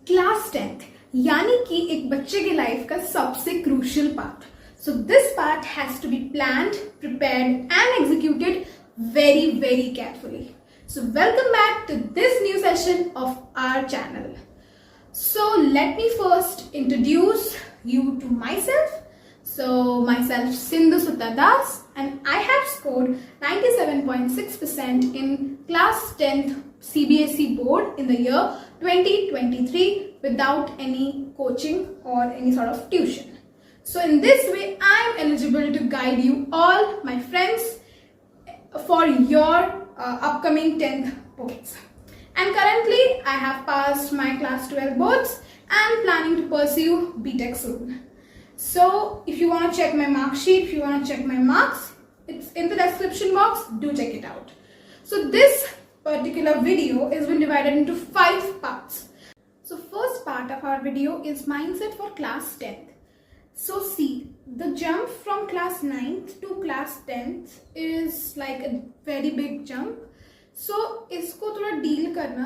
Class 10th यानी कि एक बच्चे के लाइफ का सबसे crucial part. So this part has to be planned, prepared and executed very carefully. So welcome back to this new session of our channel. So let me first introduce you to myself. So myself Sindhu Sutta Das and I have scored 97.6% in class 10th CBSE board in the year 2023 without any coaching or any sort of tuition. So in this way I am eligible to guide you all my friends for your upcoming 10th boards. And currently I have passed my class 12 boards and planning to pursue BTech soon. So if you want to check my mark sheet, if you want to check my marks, it's in the description box, do check it out. So this particular video is been divided into 5 parts. So first part of our video is mindset for class 10th. So see, the jump from class 9th to class 10th is like a very big jump. So इसको थोड़ा deal करना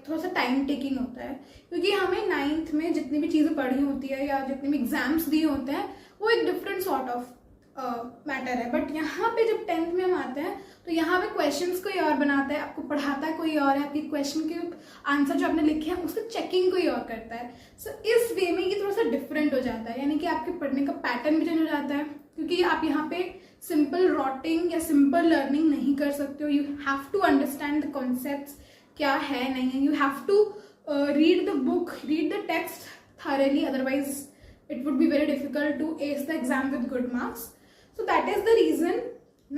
थोड़ा सा time taking होता है, क्योंकि हमें 9th में जितनी भी चीज़ें पढ़ी होती है या जितने भी एग्जाम्स दिए होते हैं वो एक डिफरेंट सॉर्ट ऑफ मैटर है. बट यहाँ पे जब 10th में हम आते हैं तो यहाँ पे क्वेश्चंस कोई और बनाता है, आपको पढ़ाता है कोई और है, आपकी क्वेश्चन के आंसर जो आपने लिखे हैं उसकी चेकिंग कोई और करता है. सो इस वे में ये थोड़ा सा डिफरेंट हो जाता है, यानी कि आपके पढ़ने का पैटर्न भी चेंज हो जाता है, क्योंकि आप यहाँ पे सिंपल रॉटिंग या सिंपल लर्निंग नहीं कर सकते हो. You have to understand the concepts क्या है नहीं है. You have to read the book, read the text thoroughly, otherwise it would be very difficult to ace the exam with good marks. So that is the reason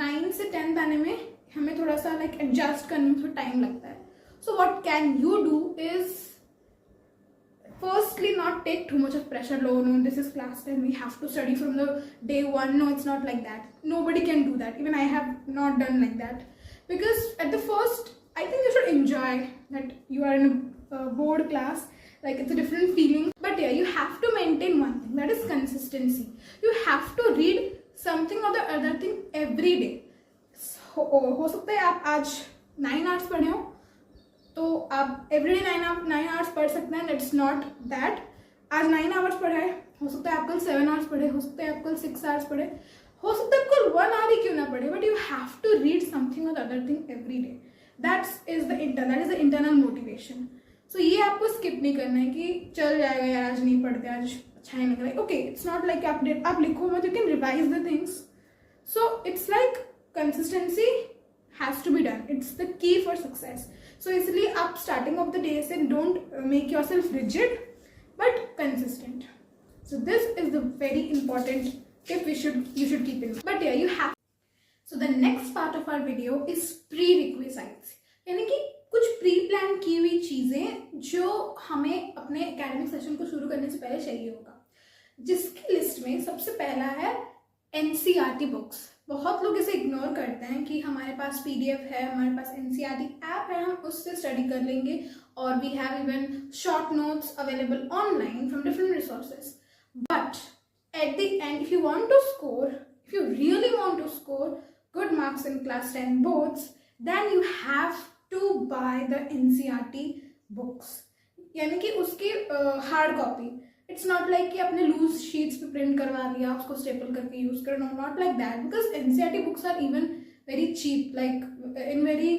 9 से 10th आने में हमें थोड़ा सा एडजस्ट करने में थोड़ा टाइम लगता है. So what can you do is firstly not take too much of pressure. No, this is class 10, we have to study from the day one. No, it's not like that. Nobody can do that. Even I have not done like that, because at the first I think you should enjoy that you are in a board class. It's a different feeling. But yeah, you have to maintain one thing, that is consistency. You have to read something or the other thing every day. हो सकता है आप आज 9 hours पढ़े हो तो आप everyday 9 hours पढ़ सकते हैं. That's not that. आज 9 hours पढ़ा है, हो सकता है आप कल 7 hours पढ़े, हो सकता है आप कल 6 hours पढ़े, हो सकता है आप कल 1 hour ही क्यों ना पढ़े, but you have to read something और other thing every day. That is the internal motivation. So ये आपको स्किप नहीं करना है कि चल जाएगा यार आज नहीं पढ़ते, आज अच्छा नहीं लग रहा है. ओके, इट्स नॉट लाइक आप लिखो मत, you can revise the things. So it's like consistency has to be done. It's the key for success. So इसलिए आप स्टार्टिंग ऑफ द डे से don't make yourself rigid but consistent. So this is the very important tip you should keep in mind. But yeah, you have. So the next part of our video is prerequisites, यानी कि कुछ pre plan की हुई चीजें जो हमें अपने academic session को शुरू करने से पहले चाहिए होगा, जिसकी लिस्ट में सबसे पहला है एनसीईआरटी बुक्स. बहुत लोग इसे इग्नोर करते हैं कि हमारे पास पीडीएफ है, हमारे पास एनसीईआरटी ऐप है, हम उससे स्टडी कर लेंगे, और we have even short notes available online from different resources. But at the end if you really want to score good marks in class 10 boards, then you have to buy the NCERT books, यानी कि उसकी hard copy. It's not like कि आपने loose sheets पे print करवा लिया, उसको staple करके यूज करो. Not like that, because NCERT books are even very cheap, in very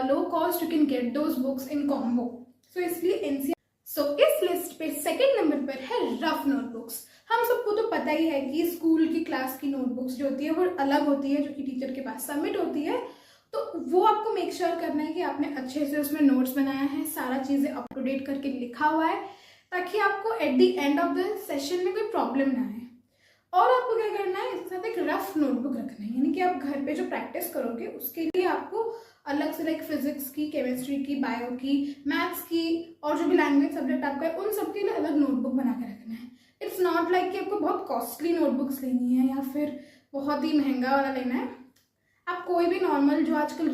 low cost you can get those books in combo. So इसलिए NCERT. सो इस लिस्ट पे सेकेंड नंबर पर है रफ नोटबुक्स. हम सबको तो पता ही है कि स्कूल की क्लास की नोटबुक्स जो होती है वो अलग होती है, जो कि टीचर के पास सबमिट होती है. तो वो आपको मेक श्योर करना है कि आपने अच्छे से उसमें नोट्स बनाया है, सारा चीज़ें अप टू डेट करके लिखा हुआ है, ताकि आपको eight the end of the session में कोई प्रॉब्लम ना आए. और आपको क्या करना है, इसके साथ एक रफ नोटबुक रखना है, यानी कि आप घर पे जो प्रैक्टिस करोगे उसके लिए आपको अलग से फिजिक्स की, केमिस्ट्री की, बायो की, मैथ्स की और जो भी लैंग्वेज सब्जेक्ट आपका है उन सबके लिए अलग नोटबुक बना के रखना है. इट्स नॉट लाइक कि आपको बहुत कॉस्टली नोटबुक्स लेनी है या फिर बहुत ही महंगा वाला लेना है. आप कोई भी नॉर्मल जो आजकल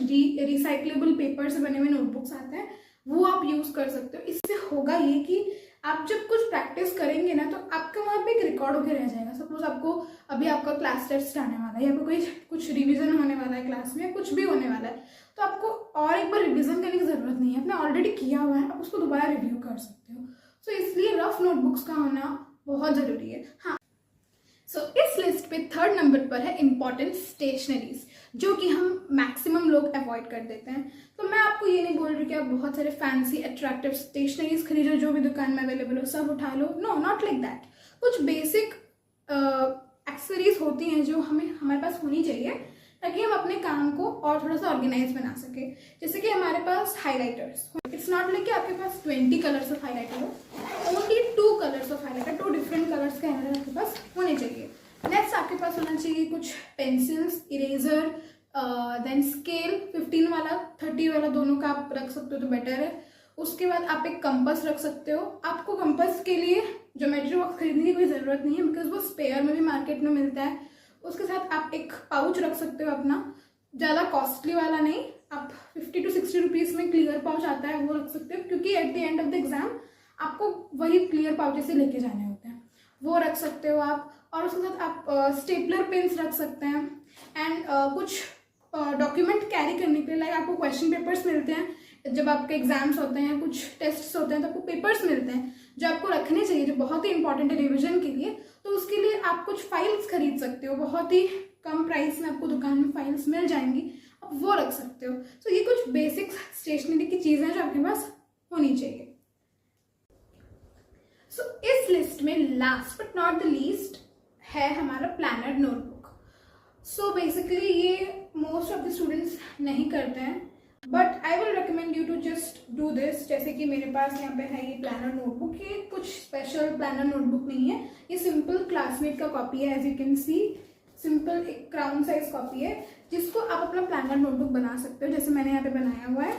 रिसाइक्लेबल पेपर से बने हुए नोटबुक्स आते हैं वो आप यूज़ कर सकते हो. इससे होगा ये कि आप जब कुछ प्रैक्टिस करेंगे ना तो आपका वहाँ पे एक रिकॉर्ड होकर रह जाएगा. सपोज आपको अभी आपका क्लास टेस्ट आने वाला है या कोई कुछ रिवीजन होने वाला है क्लास में, कुछ भी होने वाला है, तो आपको और एक बार रिवीजन करने की ज़रूरत नहीं है, आपने ऑलरेडी किया हुआ है, आप उसको दोबारा रिव्यू कर सकते हो. सो रफ नोटबुक्स का होना बहुत ज़रूरी है। हाँ, सो इस लिस्ट पे थर्ड नंबर पर है इंपॉर्टेंट स्टेशनरीज, जो कि हम मैक्सिमम लोग अवॉइड कर देते हैं। तो मैं आपको ये नहीं बोल रही कि आप बहुत सारे फैंसी अट्रैक्टिव स्टेशनरीज खरीदो, जो भी दुकान में अवेलेबल हो सब उठा लो। No, not like that. कुछ बेसिक एक्सेसरीज होती हैं जो हमारे पास होनी चाहिए, ताकि हम अपने काम को और थोड़ा सा ऑर्गेनाइज बना सके। जैसे कि हमारे पास हाईलाइटर्स, इट्स नॉट लाइक कि आपके पास 20 कलर्स ऑफ हाईलाइटर हो, only 2 colours of highlighter, 2 different colours के हाईलाइटर आपके पास होने चाहिए। नेक्स्ट आपके पास होना चाहिए कुछ पेंसिल्स, इरेजर, देन स्केल 15 वाला 30 वाला दोनों का आप रख सकते हो तो बेटर है। उसके बाद आप एक कंपास रख सकते हो। आपको कंपास के लिए ज्योमेट्री बॉक्स खरीदने की कोई ज़रूरत नहीं है, बिकॉज वो स्पेयर में भी मार्केट में मिलता है। उसके साथ आप एक पाउच रख सकते हो अपना, ज़्यादा कॉस्टली वाला नहीं, आप 50 to 60 रुपीज़ में क्लियर पाउच आता है, वो रख सकते हो, क्योंकि eight the end of the exam आपको वही क्लियर पाउच से लेके जाने होते हैं, वो रख सकते हो आप। और उसके साथ आप स्टेपलर पेन्स रख सकते हैं। एंड कुछ डॉक्यूमेंट कैरी करने के लिए, लाइक आपको क्वेश्चन पेपर्स मिलते हैं जब आपके एग्जाम्स होते हैं, कुछ टेस्ट्स होते हैं, तो आपको पेपर्स मिलते हैं जो आपको रखने चाहिए, जो बहुत ही इंपॉर्टेंट है रिविजन के लिए। तो उसके लिए आप कुछ फाइल्स खरीद सकते हो, बहुत ही कम प्राइस में आपको दुकान में फाइल्स मिल जाएंगी, आप वो रख सकते हो। तो ये कुछ बेसिक स्टेशनरी की चीज़ें हैं जो आपके पास होनी चाहिए। सो इस लिस्ट में last but not the least है हमारा प्लानर नोटबुक। सो बेसिकली ये मोस्ट ऑफ द स्टूडेंट्स नहीं करते हैं, but I will recommend you to just do this. जैसे कि मेरे पास यहाँ पे है ये प्लानर नोटबुक। ये कुछ स्पेशल प्लानर नोटबुक नहीं है, ये सिंपल क्लासमेट का कॉपी है। As you can see, simple एक क्राउन साइज कॉपी है, जिसको आप अपना प्लानर नोटबुक बना सकते हो, जैसे मैंने यहाँ पे बनाया हुआ है।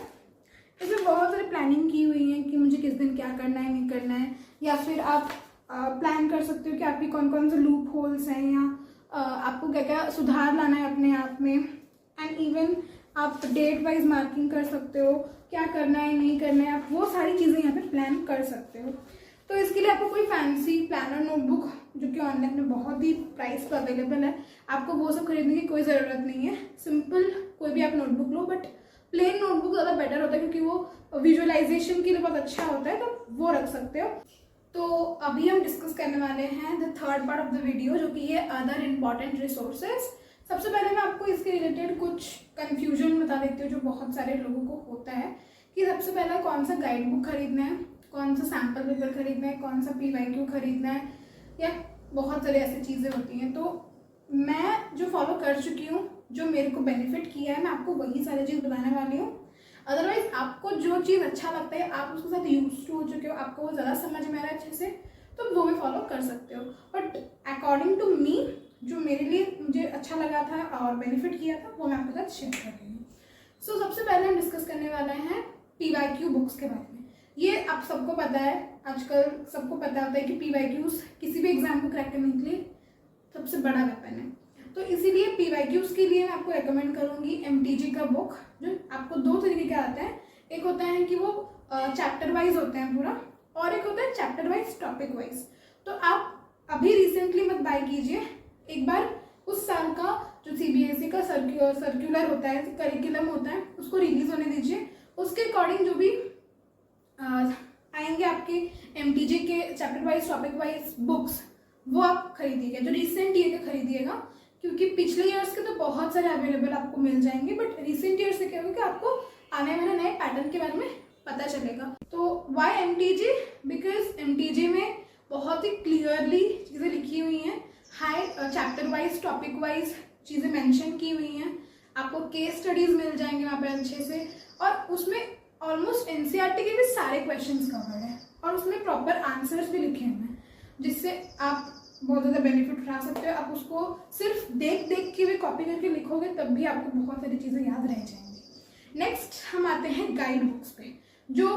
इसमें बहुत सारी प्लानिंग की हुई है कि मुझे किस दिन क्या करना है, नहीं करना है, या फिर आप प्लान कर सकते हो कि आपकी कौन कौन से लूप होल्स हैं, या आपको क्या क्या सुधार लाना है अपने आप में। एंड इवन आप डेट वाइज मार्किंग कर सकते हो, क्या करना है नहीं करना है, आप वो सारी चीज़ें यहाँ पे प्लान कर सकते हो। तो इसके लिए आपको कोई फैंसी प्लानर नोटबुक, जो कि ऑनलाइन में बहुत ही प्राइस पर अवेलेबल है, आपको वो सब खरीदने की कोई ज़रूरत नहीं है। सिंपल कोई भी आप नोटबुक लो, बट प्लेन नोटबुक ज़्यादा बेटर होता है, क्योंकि वो विजुअलाइजेशन के लिए बहुत अच्छा होता है, तो वो रख सकते हो। तो अभी हम डिस्कस करने वाले हैं the third part of the video, जो कि ये अदर इम्पॉर्टेंट रिसोर्सेज। सबसे पहले मैं आपको इसके रिलेटेड कुछ कंफ्यूजन बता देती हूँ जो बहुत सारे लोगों को होता है, कि सबसे पहला कौन सा गाइड बुक खरीदना है, कौन सा सैम्पल पेपर खरीदना है, कौन सा PYQ खरीदना है, या बहुत सारी ऐसी चीज़ें होती हैं। तो मैं जो फॉलो कर चुकी हूँ, जो मेरे को बेनिफिट किया है, मैं आपको वही सारी चीज़ बताने वाली हूँ। अदरवाइज आपको जो चीज़ अच्छा लगता है, आप उसके साथ यूज टू हो चुके हो, आपको वो ज़्यादा समझ में आ रहा है अच्छे से, तो वो भी फॉलो कर सकते हो। बट अकॉर्डिंग टू मी, जो मेरे लिए मुझे अच्छा लगा था और बेनिफिट किया था, वो मैं आपके साथ शेयर कर रही हूँ। सो सबसे पहले हम डिस्कस करने वाले हैं PYQ बुक्स के बारे में। ये आप सबको पता है, आजकल सबको पता होता है कि PYQs किसी भी एग्जाम को क्रैक करने के लिए सबसे बड़ा वेपन है। तो इसीलिए PYQs के लिए मैं आपको रेकमेंड करूँगी MTG का बुक, जो आपको 2 तरीके का आता है। एक होता है कि वो चैप्टर वाइज होते हैं पूरा, और एक होता है चैप्टर वाइज टॉपिक वाइज। तो आप अभी रिसेंटली मत बाय कीजिए, एक बार उस साल का जो CBSE का सर्कुलर होता है, करिकुलम होता है, उसको रिलीज होने दीजिए। उसके अकॉर्डिंग जो भी आएंगे आपके MTG के chapter wise topic wise books, वो आप खरीदिएगा, जो रिसेंट ईयर के खरीदिएगा, क्योंकि पिछले ईयर्स के तो बहुत सारे अवेलेबल आपको मिल जाएंगे, बट रिसेंट ईयर से क्या होगा कि आपको आने वाले नए पैटर्न के बारे में पता चलेगा। तो वाई MTG? बिकॉज MTG में बहुत ही क्लियरली चीज़ें लिखी हुई हैं, high chapter wise topic wise चीज़ें मेंशन की हुई हैं, आपको केस स्टडीज़ मिल जाएंगे वहाँ पे अच्छे से, और उसमें ऑलमोस्ट NCERT के भी सारे क्वेश्चंस कवर्ड हैं, और उसमें प्रॉपर आंसर्स भी लिखे हुए हैं, जिससे आप बहुत ज़्यादा बेनिफिट उठा सकते हो। आप उसको सिर्फ देख देख के भी कॉपी करके लिखोगे, तब भी आपको बहुत सारी चीज़ें याद रह जाएंगी। नेक्स्ट हम आते हैं गाइड बुक्स पे, जो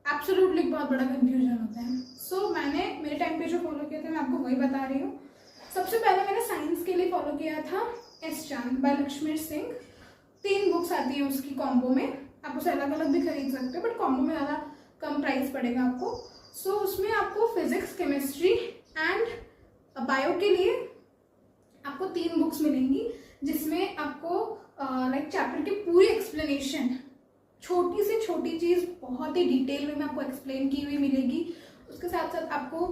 एब्सोल्युटली बहुत बड़ा कंफ्यूजन होता है। सो मैंने मेरे टाइम पे जो फॉलो किया था, मैं आपको वही बता रही हूँ। सबसे पहले मैंने साइंस के लिए फॉलो किया था S चांद बाय लक्ष्मण सिंह। 3 बुक्स आती हैं उसकी कॉम्बो में, आप उसे अलग अलग भी खरीद सकते हो, बट कॉम्बो में ज़्यादा कम प्राइस पड़ेगा आपको। सो उसमें आपको फिजिक्स, केमिस्ट्री एंड बायो के लिए आपको 3 बुक्स मिलेंगी, जिसमें आपको लाइक चैप्टर की पूरी एक्सप्लेनेशन, छोटी से छोटी चीज़ बहुत ही डिटेल में आपको एक्सप्लेन की हुई मिलेगी। उसके साथ साथ आपको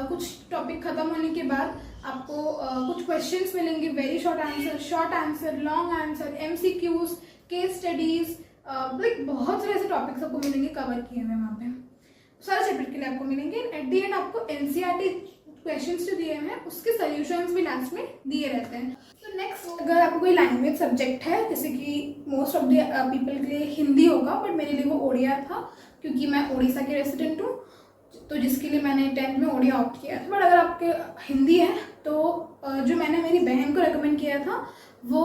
कुछ टॉपिक खत्म होने के बाद आपको कुछ क्वेश्चंस मिलेंगे, very short answer, long answer, MCQs, case studies, like बहुत सारे ऐसे टॉपिक्स आपको मिलेंगे कवर किए हुए वहाँ पे, सारे चैप्टर के लिए आपको मिलेंगे। एट दी एंड आपको NCERT क्वेश्चंस जो दिए हैं उसके सॉल्यूशंस भी लास्ट में दिए रहते हैं। तो नेक्स्ट, अगर आपको कोई लैंग्वेज सब्जेक्ट है, जैसे कि मोस्ट ऑफ द पीपल के लिए हिंदी होगा, बट मेरे लिए वो ओडिया था क्योंकि मैं उड़ीसा के रेसिडेंट हूँ, तो जिसके लिए मैंने 10th में ओडिया ऑप्ट किया था। बट अगर आपके हिंदी है तो जो मैंने मेरी बहन को रिकमेंड किया था वो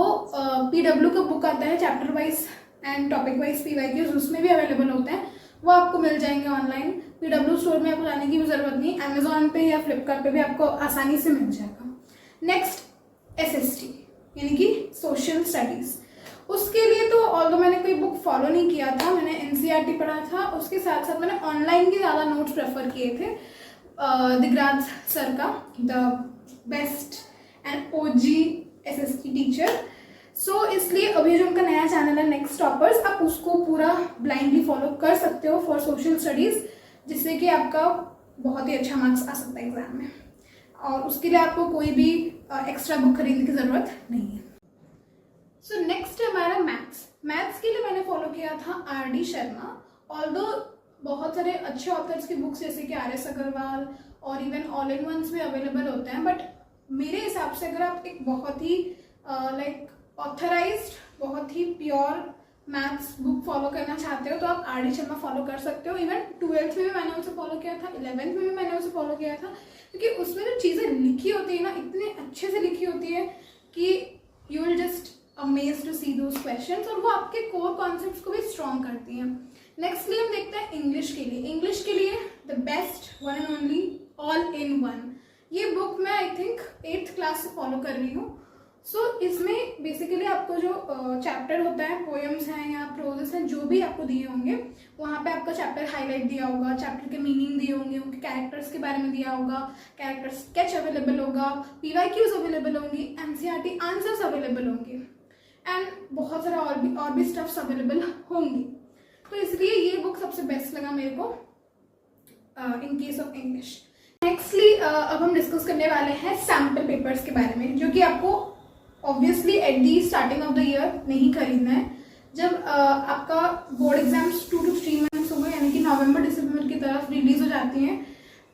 PW का बुक आता है, chapter wise and topic wise PYQs उसमें भी अवेलेबल होते हैं, वो आपको मिल जाएंगे ऑनलाइन। PW स्टोर में आपको जाने की भी ज़रूरत नहीं, अमेजोन पे या फ्लिपकार्ट पे भी आपको आसानी से मिल जाएगा। नेक्स्ट, SST यानी कि सोशल स्टडीज़। उसके लिए तो ऑल्दो मैंने कोई बुक फॉलो नहीं किया था, मैंने NCERT पढ़ा था, उसके साथ साथ मैंने ऑनलाइन के ज़्यादा नोट्स प्रेफर किए थे। दिगराज सर का, the best and OG SST teacher. So इसलिए अभी जो उनका नया चैनल है नेक्स्ट टॉपर्स, आप उसको पूरा ब्लाइंडली फॉलो कर सकते हो फॉर सोशल स्टडीज़, जिससे कि आपका बहुत ही अच्छा मार्क्स आ सकता है एग्जाम में, और उसके लिए आपको कोई भी एक्स्ट्रा बुक खरीदने की ज़रूरत नहीं है। सो नेक्स्ट है हमारा मैथ्स के लिए मैंने फॉलो किया था RD शर्मा। ऑल्दो बहुत सारे अच्छे ऑथर्स की बुक्स जैसे कि RS अग्रवाल और इवन ऑल इन वंस भी अवेलेबल होते हैं, बट मेरे हिसाब से अगर आप एक बहुत ही लाइक ऑथराइज्ड, बहुत ही प्योर मैथ्स बुक फॉलो करना चाहते हो तो आप RD शर्मा फॉलो कर सकते हो। इवन 12th में भी मैंने उसे फॉलो किया था, 11th में भी मैंने उसे फॉलो किया था, क्योंकि उसमें जो चीज़ें लिखी होती है ना, इतने अच्छे से लिखी होती है कि you will just amaze to see those questions, और वो आपके कोर कॉन्सेप्ट्स को भी स्ट्रॉन्ग करती हैं। नेक्स्टली हम देखते हैं इंग्लिश के लिए the best one and only all in one. ये बुक मैं आई थिंक 8th क्लास से फॉलो कर रही हूँ। सो इसमें बेसिकली आपको जो चैप्टर होता है, पोएम्स हैं या प्रोजेस हैं, जो भी आपको दिए होंगे वहाँ पे आपका चैप्टर हाईलाइट दिया होगा, चैप्टर के मीनिंग दिए होंगे, उनके कैरेक्टर्स के बारे में दिया होगा, कैरेक्टर स्केच अवेलेबल होगा, PYQs अवेलेबल होंगी, NCERT आंसर्स अवेलेबल होंगे, एंड बहुत सारा और भी स्टफ्स अवेलेबल होंगी। तो इसलिए ये बुक सबसे बेस्ट लगा मेरे को in case of English. Nextly अब हम डिस्कस करने वाले हैं सैम्पल पेपर्स के बारे में, जो कि आपको obviously at the starting of the year नहीं खरीदना है। जब आपका बोर्ड एग्जाम्स 2 to 3 मंथ्स हो गए, यानी कि नवंबर दिसंबर की तरफ रिलीज हो जाती हैं,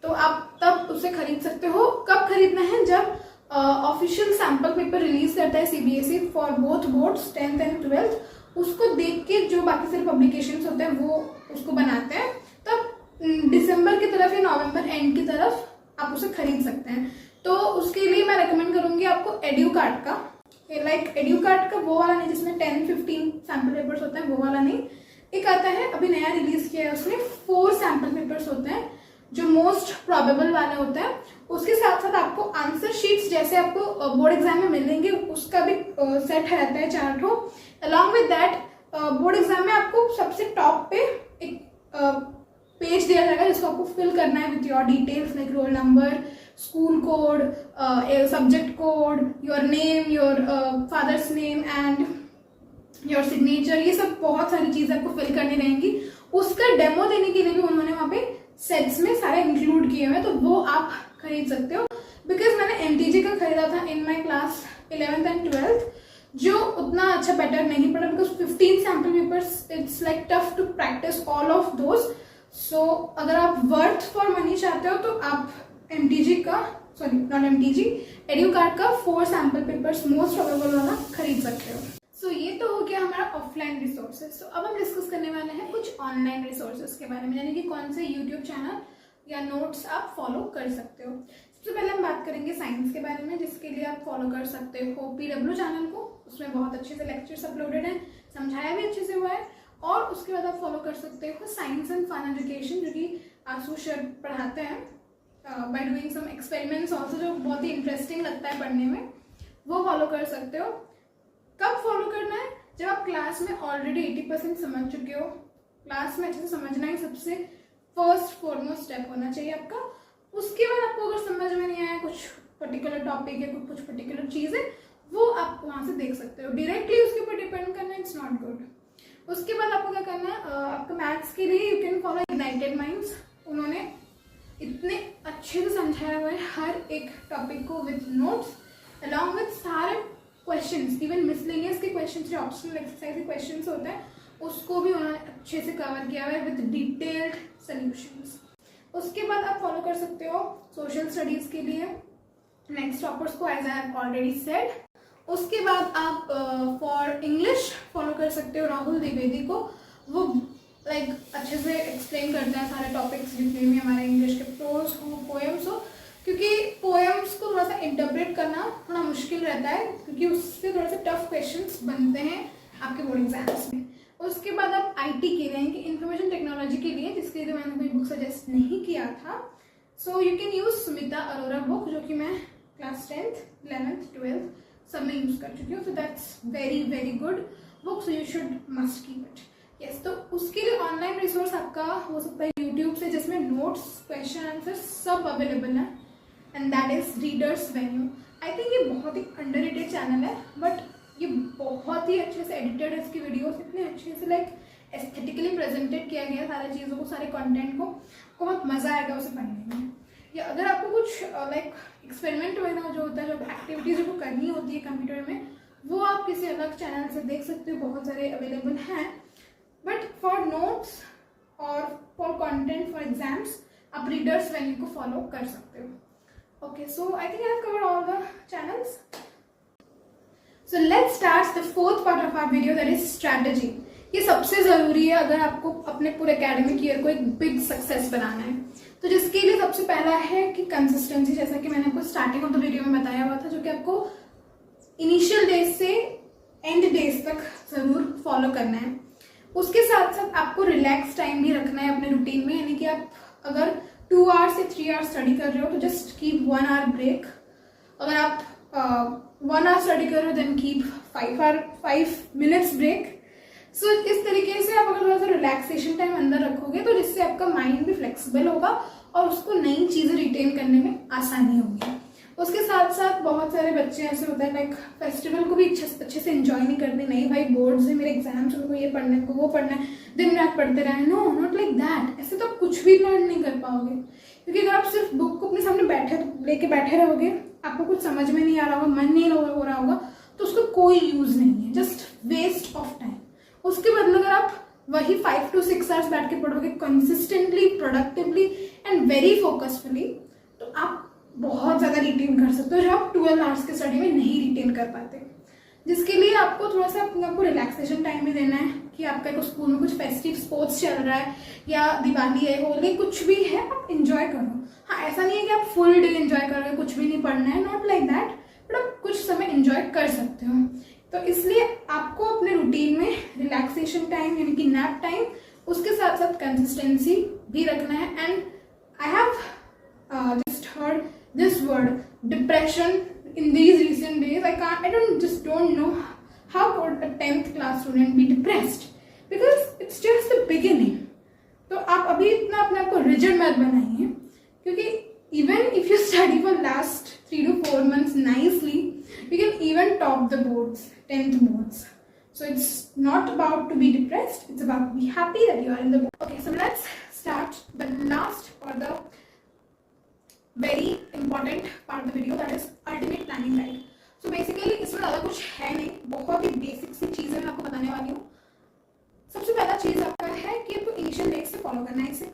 तो आप तब उसे खरीद सकते हो। कब खरीदना है? जब ऑफिशियल सैम्पल पेपर रिलीज करता है CBSE for both boards 10th and 12th। उसको देख के जो बाकी सारे पब्लिकेशंस होते हैं वो उसको बनाते हैं, तब दिसंबर की तरफ या नवंबर एंड की तरफ आप उसे खरीद सकते हैं। तो उसके लिए मैं रेकमेंड करूंगी आपको एड्यूकार्ट का, लाइक एड्यूकार्ट का वो वाला नहीं जिसमें 10-15 सैम्पल पेपर्स होते हैं, वो वाला नहीं। एक आता है अभी नया रिलीज किया है, उसमें 4 सैम्पल पेपर्स होते हैं जो मोस्ट प्रोबेबल वाले होते हैं। उसके साथ साथ आपको आंसर शीट्स जैसे आपको बोर्ड एग्जाम में मिलेंगे उसका भी सेट रहता है 4 ठो। Along with that board exam में आपको सबसे टॉप पे एक पेज दिया जाएगा जिसको आपको फिल करना है with your details like roll number, school code, subject code, your name, your father's name and your signature. ये सब बहुत सारी चीज़ें आपको फिल करनी रहेंगी। उसका डेमो देने के लिए भी उन्होंने वहाँ पे सेट्स में सारे इंक्लूड किए हुए हैं, तो वो आप खरीद सकते हो। बिकॉज मैंने MTG का खरीदा था इन my class 11th and 12th, जो उतना अच्छा बेटर नहीं पड़ा, because 15 sample papers it's like tough to practice all of those. So अगर आप वर्थ फॉर मनी चाहते हो तो आप MTG का, सॉरी नॉट MTG, एड्यूकार्ट का 4 सैम्पल पेपर्स मोस्ट प्रोबेबल वाला खरीद सकते हो। सो ये तो हो गया हमारा ऑफलाइन रिसोर्सेज। तो अब हम डिस्कस करने वाले हैं कुछ ऑनलाइन रिसोर्सेज के बारे में, यानी कि कौन से यूट्यूब चैनल या नोट्स आप फॉलो कर सकते हो। सबसे पहले हम बात करेंगे साइंस के बारे में, जिसके लिए आप फॉलो कर सकते हो PW चैनल को। उसमें बहुत अच्छे से लेक्चर्स अपलोडेड हैं, समझाया भी अच्छे से हुआ है। और उसके बाद आप फॉलो कर सकते हो साइंस एंड फन एजुकेशन, जो कि आशु सर पढ़ाते हैं by doing some experiments also, जो बहुत ही इंटरेस्टिंग लगता है पढ़ने में, वो फॉलो कर सकते हो। कब फॉलो करना है? जब आप क्लास में ऑलरेडी 80% समझ चुके हो। क्लास में अच्छे से समझना ही सबसे फर्स्ट फॉरमोस्ट स्टेप होना चाहिए आपका। उसके बाद आपको अगर समझ में नहीं आया कुछ पर्टिकुलर टॉपिक या कुछ पर्टिकुलर चीज़ है, वो आप वहाँ से देख सकते हो। डायरेक्टली उसके ऊपर डिपेंड करना इट्स नॉट गुड। उसके बाद आपको क्या करना है, आपका मैथ्स के लिए you can follow ignited minds. उन्होंने इतने अच्छे से समझाया हुआ है हर एक टॉपिक को विद नोट्स अलॉन्ग विद सारे क्वेश्चंस, इवन मिसलेनियस के क्वेश्चंस जो ऑप्शनल एक्सरसाइज के क्वेश्चंस होते हैं उसको भी उन्होंने अच्छे से कवर किया हुआ है विद डिटेल्ड सॉल्यूशंस। उसके बाद आप फॉलो कर सकते हो सोशल स्टडीज़ के लिए नेक्स्ट टॉपर्स को, as I have already said. उसके बाद आप फॉर इंग्लिश फॉलो कर सकते हो राहुल द्विवेदी को, वो अच्छे से एक्सप्लेन करते हैं सारे टॉपिक्स जितने भी हमारे इंग्लिश के प्रोज हो पोएम्स हो, क्योंकि पोएम्स को थोड़ा सा इंटरप्रेट करना थोड़ा मुश्किल रहता है क्योंकि उससे थोड़ा सा टफ क्वेश्चंस बनते हैं आपके बोर्ड एग्जाम्स में। उसके बाद आप आईटी के लिए कि इंफॉर्मेशन टेक्नोलॉजी के लिए, जिसके लिए मैंने कोई बुक सजेस्ट नहीं किया था, so you can use Sumita Arora book, जो कि मैं क्लास 10th 11th 12th सब में यूज़ कर चुकी हूँ। So that's very very good book, so you should must keep it. Yes, तो उसके लिए ऑनलाइन रिसोर्स आपका हो सकता है यूट्यूब से, जिसमें नोट्स क्वेश्चन आंसर सब अवेलेबल है, and that is readers venue. I think ये बहुत ही अंडररेटेड चैनल है, बट ये बहुत ही अच्छे से एडिटेड है, इसकी वीडियोस इतने अच्छे से एस्थेटिकली प्रेजेंटेड किया गया सारी चीज़ों को, सारे कंटेंट को बहुत मज़ा आएगा उसे पढ़ने में। या अगर आपको कुछ एक्सपेरिमेंट वगैरह जो होता है, जो एक्टिविटीज़ जो करनी होती है कंप्यूटर में, वो आप किसी अलग चैनल से देख सकते हो, बहुत सारे अवेलेबल हैं। बट फॉर नोट्स और फॉर कंटेंट फॉर एग्जाम्स आप रीडर्स वेन्यू को फॉलो कर सकते हो। Okay, so I think I have covered all the channels. So let's start the fourth part of our video, that is strategy. ये सबसे ज़रूरी है अगर आपको अपने पूरे एकेडमिक ईयर को एक बिग सक्सेस बनाना है। तो जिसके लिए सबसे पहला है कि कंसिस्टेंसी, जैसा कि मैंने आपको स्टार्टिंग ऑफ द वीडियो में बताया हुआ था, जो कि आपको इनिशियल डेज से एंड डेज तक ज़रूर फॉलो करना है। उसके साथ साथ आपको रिलैक्स टाइम भी रखना है अपने रूटीन में, यानी कि आप अगर 2 आवर्स से 3 आवर्स स्टडी कर रहे हो तो जस्ट कीप 1 आवर ब्रेक। अगर आप 1 आवर स्टडी कर रहे हो देन कीप 5 मिनट्स ब्रेक। सो इस तरीके से आप अगर थोड़ा सा रिलैक्सेशन टाइम अंदर रखोगे तो जिससे आपका माइंड भी फ्लेक्सिबल होगा और उसको नई चीज़ें रिटेन करने में आसानी होगी। उसके साथ साथ बहुत सारे बच्चे ऐसे होते हैं फेस्टिवल को भी अच्छे से एंजॉय नहीं करते, नहीं भाई बोर्ड्स है, मेरे एग्जाम्स, उनको ये पढ़ना है, वो पढ़ना है, दिन रात पढ़ते रहे। No, not like that. ऐसे तो आप कुछ भी लर्न नहीं कर पाओगे, क्योंकि अगर आप सिर्फ बुक को अपने सामने लेके बैठे रहोगे, आपको कुछ समझ में नहीं आ रहा होगा, मन नहीं हो रहा होगा, तो उसका कोई यूज नहीं है, जस्ट वेस्ट ऑफ टाइम। उसके बदले अगर आप वही 5 to 6 आवर्स बैठ के पढ़ोगे consistently, productively and very focusfully, तो आप बहुत ज़्यादा रिटेन कर सकते हो, जो आप 12 आवर्स के स्टडी में नहीं रिटेन कर पाते। जिसके लिए आपको थोड़ा सा अपने आपको रिलैक्सेशन टाइम भी देना है कि आपका एक स्कूल में कुछ फेस्टिव स्पोर्ट्स चल रहा है या दिवाली है, होली, कुछ भी है, आप इंजॉय करो। हाँ, ऐसा नहीं है कि आप फुल डे इंजॉय करोगे, कुछ भी नहीं पढ़ना है, नॉट लाइक दैट, बट आप कुछ समय इंजॉय कर सकते हो। तो इसलिए आपको अपने रूटीन में रिलैक्सेशन टाइम यानी कि नैप टाइम, उसके साथ साथ कंसिस्टेंसी भी रखना है। And I have just heard this word depression in these recent days. I don't know how could a 10th class student be depressed, because it's just the beginning. तो आप अभी इतना अपने आप को rigid मत बनाइए, क्योंकि even if you study for last 3 to 4 months nicely, you can even top the boards, 10th boards. So it's not about to be depressed, it's about to be happy that you are in the board. Okay, so let's start the last or the very important part of the video, that is ultimate planning guide. So basically इसमें ज़्यादा कुछ है नहीं, बहुत ही basic सी चीज़ें मैं आपको बताने वाली हूँ। सबसे पहला चीज़ आपका है कि आपको इनिशियल डेज से फॉलो करना है। इसे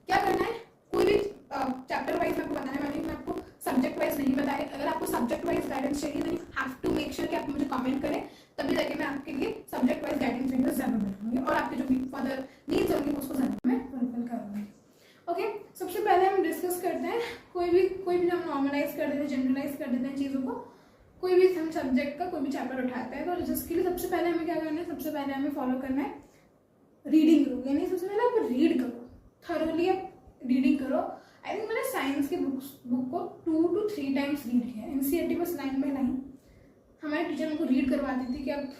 क्या करना है, कोई भी चैप्टर वाइज मैं आपको बताने वाली हूँ, मैं आपको सब्जेक्ट वाइज नहीं बताए। अगर आपको सब्जेक्ट वाइज गाइडेंस चाहिए तो you have to make sure कि आप मुझे कमेंट करें, तभी जाके मैं आपके लिए सब्जेक्ट वाइज गाइडेंस वीडियो ज़रूर बनाऊंगी और आपके जो भी फर्दर नीड्स होंगे उसको ज़रूर मैं फुलफिल करूँगी। ओके, सबसे पहले हम डिस्कस करते हैं कोई भी हम नॉर्मलाइज कर देते हैं, जनरलाइज कर देते हैं चीज़ों को। कोई भी हम सब्जेक्ट का कोई भी चैप्टर उठाते हैं तो जिसके लिए सबसे पहले हमें क्या करना है, सबसे पहले हमें फॉलो करना है रीडिंग रूल। यानी सबसे पहले आप रीड करो, थरोली आप रीडिंग करो। आई थिंक मैंने साइंस के बुक को 2 to 3 टाइम्स रीड किया, एनसीईआरटी बस लाइन बाय लाइन। हमारे टीचर मेरे को रीड करवाती थी कि आप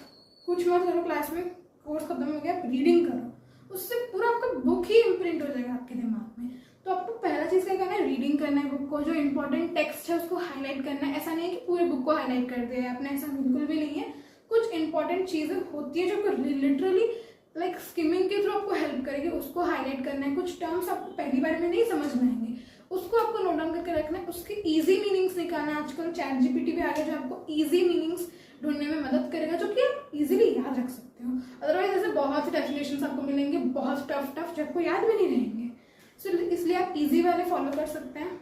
कुछ मत करो, क्लास में कोर्स खत्म हो गया, आप रीडिंग करो, उससे पूरा आपका बुक ही इम्प्रिंट हो जाएगा आपके दिमाग में। तो आपको पहला चीज़ क्या करना है, रीडिंग करना है बुक को, जो इंपॉर्टेंट टेक्स्ट है उसको हाईलाइट करना है। ऐसा नहीं है कि पूरे बुक को हाईलाइट कर दिया आपने, ऐसा बिल्कुल भी नहीं है। कुछ इंपॉर्टेंट चीज़ें होती है जो लिटरली स्किमिंग के थ्रू आपको हेल्प करेगी, उसको हाईलाइट करना है। कुछ टर्म्स आपको पहली बार में नहीं समझ में आएंगे, उसको आपको नोट डाउन इजी मीनिंग्स निकालना, आजकल चैट जीपीटी भी आ गया जो आपको इजी मीनिंग्स ढूंढने में मदद करेगा, जो कि आप इजीली याद रख सकते हो। अदरवाइज ऐसे बहुत से डेफिनेशंस आपको मिलेंगे बहुत टफ जो आपको याद भी नहीं रहेंगे। सो इसलिए आप इजी वाले फॉलो कर सकते हैं।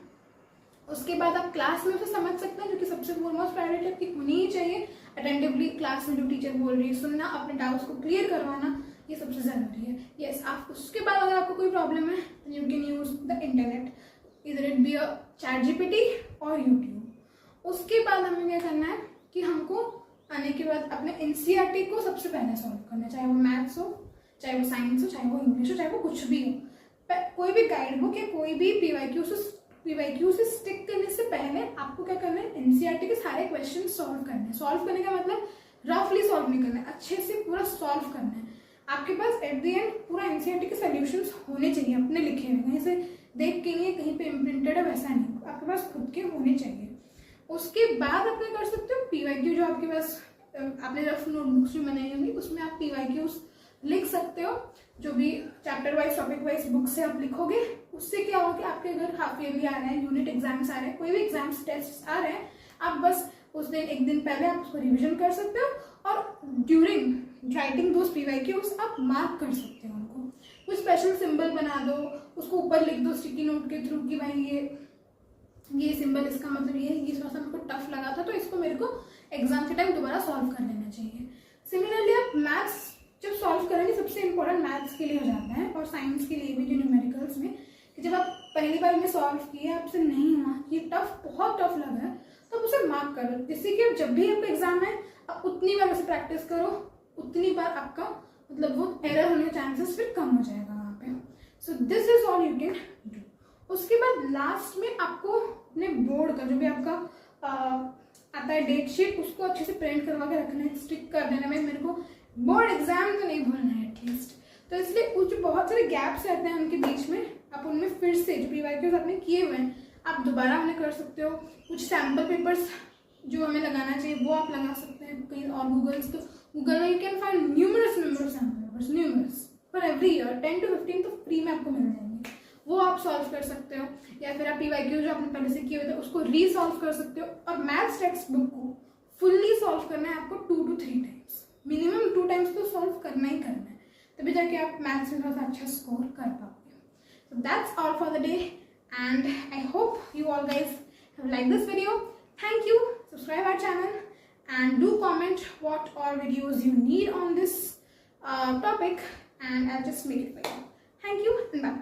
उसके बाद आप क्लास में उसे समझ सकते हैं, जो कि सबसे फोरमोस्ट प्रायोरिटी आपकी होनी ही चाहिए। अटेंटिवली क्लास में जो टीचर बोल रही है सुनना, अपने डाउट्स को क्लियर करवाना, ये सबसे ज़रूरी है। यस, आप उसके बाद अगर आपको कोई प्रॉब्लम है you can use the internet, इधर it be a chat GPT और यूट्यूब। उसके बाद हमें क्या करना है कि हमको आने के बाद अपने एनसीईआरटी को सबसे पहले सॉल्व करना है, चाहे वो मैथ्स हो, चाहे वो साइंस हो, चाहे वो इंग्लिश हो, चाहे वो कुछ भी हो। कोई भी गाइड बुक या कोई भी पीवाईक्यू से स्टिक करने से पहले आपको क्या करना है, एनसीईआरटी के सारे क्वेश्चन सॉल्व करने हैं। सॉल्व करने का मतलब रफली सॉल्व नहीं करना है, अच्छे से पूरा सॉल्व करना है। आपके पास एट द एंड पूरा एनसीईआरटी के सॉल्यूशंस होने चाहिए अपने लिखे हुए, कहीं से देख के नहीं, कहीं पे इम्प्रिंटेड है वैसा नहीं, आपके पास खुद के होने चाहिए। उसके बाद आप क्या कर सकते हो, पीवाईक्यू जो आपके पास आपने रफ नोटबुक्स जो बनाई होंगी उसमें आप पीवाईक्यूज लिख सकते हो। जो भी chapter wise topic wise book से आप लिखोगे, उससे क्या होगा कि आपके अगर हाफ ईयरली आ रहे हैं, यूनिट एग्जाम्स आ रहे हैं, कोई भी एग्जाम्स टेस्ट आ रहे हैं, आप बस उस दिन एक दिन पहले आप उसको रिविजन कर सकते हो और ड्यूरिंग राइटिंग दोज पीवाईक्यूज आप मार्क कर सकते हो उनको। कुछ स्पेशल सिंबल बना दो, उसको ऊपर लिख दो स्टिकी नोट के थ्रू कि भाई ये सिंबल इसका मतलब ये थोड़ा सा मेरे को टफ लगा था, तो इसको मेरे को एग्जाम के टाइम दोबारा सॉल्व कर लेना चाहिए। सिमिलरली आप मैथ्स जब सॉल्व करेंगे, सबसे इंपॉर्टेंट मैथ्स के लिए हो जाता है और साइंस के लिए भी, जो न्यूमेरिकल्स में, कि जब आप पहली बार में सॉल्व किए, आपसे नहीं हुआ, ये टफ बहुत टफ लगा है, तो आप उसे मार्क करो, जिससे कि जब भी आपका एग्जाम है आप उतनी बार उसे प्रैक्टिस करो, उतनी बार आपका मतलब वो एरर होने के चांसेस फिर कम हो जाएगा वहाँ पे। सो this is all you can do. उसके बाद लास्ट में आपको अपने बोर्ड का जो भी आपका आता है डेट शीट, उसको अच्छे से प्रिंट करवा के रखना है, स्टिक कर देना है, मेरे को बोर्ड एग्जाम तो नहीं भूलना है एटलीस्ट। तो इसलिए कुछ बहुत सारे गैप्स रहते हैं उनके बीच में, आप उनमें फिर से जो पीवाईक्यूज आपने किए हुए हैं आप दोबारा उन्हें कर सकते हो। कुछ सैम्पल पेपर्स जो हमें लगाना चाहिए वो आप लगा सकते हैं कहीं और गूगल में you can find numerous sample papers, numerous for every year 10 to 15 तो फ्री में आपको मिल जाएंगे, वो आप सॉल्व कर सकते हो। या फिर आप पीवाईक्यू जो आपने पहले से किए हुए थे उसको रीसॉल्व कर सकते हो। और मैथ्स टेक्स्ट बुक को फुल्ली सॉल्व करना है आपको 2 to 3 टाइम्स, मिनिमम 2 टाइम्स तो सॉल्व करना ही करना है, तभी जाके आप मैथ्स में थोड़ा सा अच्छा स्कोर कर पाओगे। So that's all for the day and I hope you all guys have like this video. Thank you, subscribe our channel and do comment what all videos you need on this topic and I'll just make it for you. Thank you and bye.